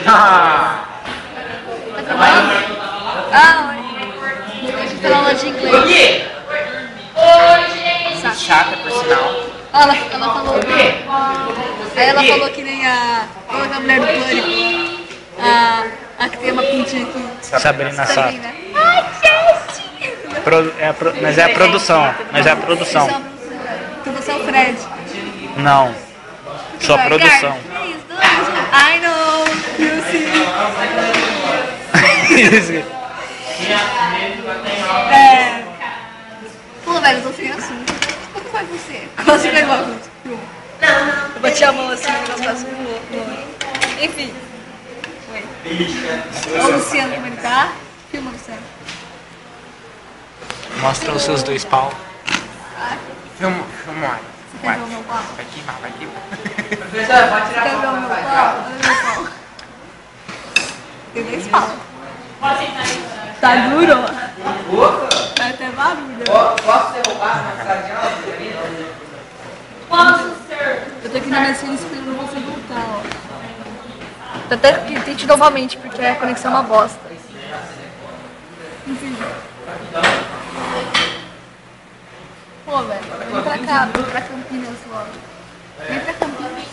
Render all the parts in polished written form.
Ah! Hoje tá na aula de inglês. Chata, por sinal. Ela falou. Aí ela falou que nem a mulher do Pânico. A que tem uma pintinha aqui. Sabrina Sato. Sabrina. Ai, gente! Mas é a produção. Mas é a produção. Produção Fred. Não. Só produção. I know, you see. Pô, velho, eu tô sem assunto. Como vai você? Quase foi igual. Eu bati a mão assim, o negócio passou no olho. Enfim. Oi. Olha o Luciano como ele tá. Filma, Luciano. Mostra os seus dois pau. Filma. Você quer ver o meu pau? Vai queimar. Professor, pode tirar a foto. Quer ver o meu pau? Olha o meu pau. Tem 10 pau. Tá duro? Vai até barulho. Posso derrubar na sala de aula? Posso, senhor. Eu tô aqui na minha cena esperando você voltar, ó. Eu até tente novamente, porque a conexão é uma bosta. Enfim. Pô, velho, vem pra cá, vem pra Campinas logo. Vem pra Campinas.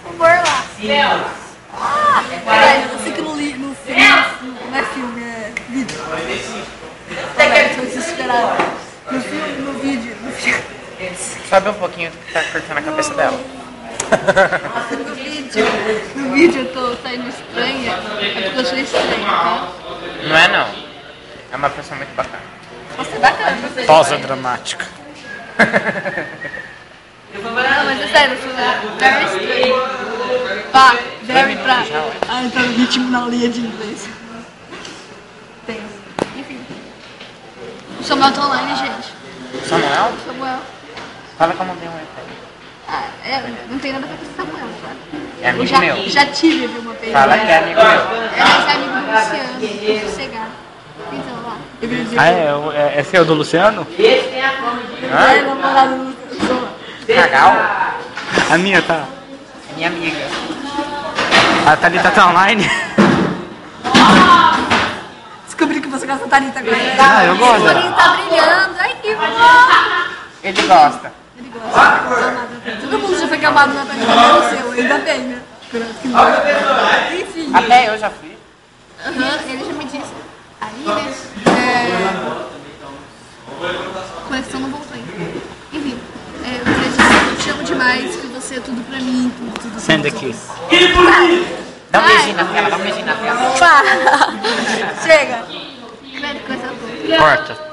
Por favor, lá. Caralho, eu sei que no filme, não é filme, é vídeo. Velho, tô desesperado. No filme, no vídeo. Sobe um pouquinho que tá cortando a cabeça dela. No vídeo eu tô saindo estranha, é porque eu sou estranha, tá? Não é não. É uma pessoa muito bacana. Nossa, é bacana. Pausa dramática. Não, mas é sério, eu sou very estranho. Pá, very pra... Ah, então no ritmo na aulinha de inglês. Tem. Enfim. O Samuel tá online, gente. Samuel? Samuel. Fala como deu um efeito. Não tem nada a ver com o Samuel, tá? É amigo eu meu. já tive uma vez. Fala que é amigo meu. É amigo do Luciano, sossegado. Então, lá. Eu queria dizer Esse é o do Luciano? é namorado do Luciano. Cagal? A minha tá. Minha amiga. A Thalita tá online? Descobri que você gosta da Thalita agora. Ah, eu gosto. O olhinho tá brilhando. Ai, que bom. Ele gosta. Ele gosta. Amado. Todo mundo já foi gamado na Thalita, menos eu. Ainda bem, né? Enfim. Até eu já fui. Ele já me disse. Aí, né? A conexão não voltou ainda. Enfim. Eu queria dizer que eu te amo demais, que você é tudo pra mim, tudo. Sendo aqui. Dá um beijinho na tela, dá um beijinho na tela. Chega. Credo, coisa boa. Corta.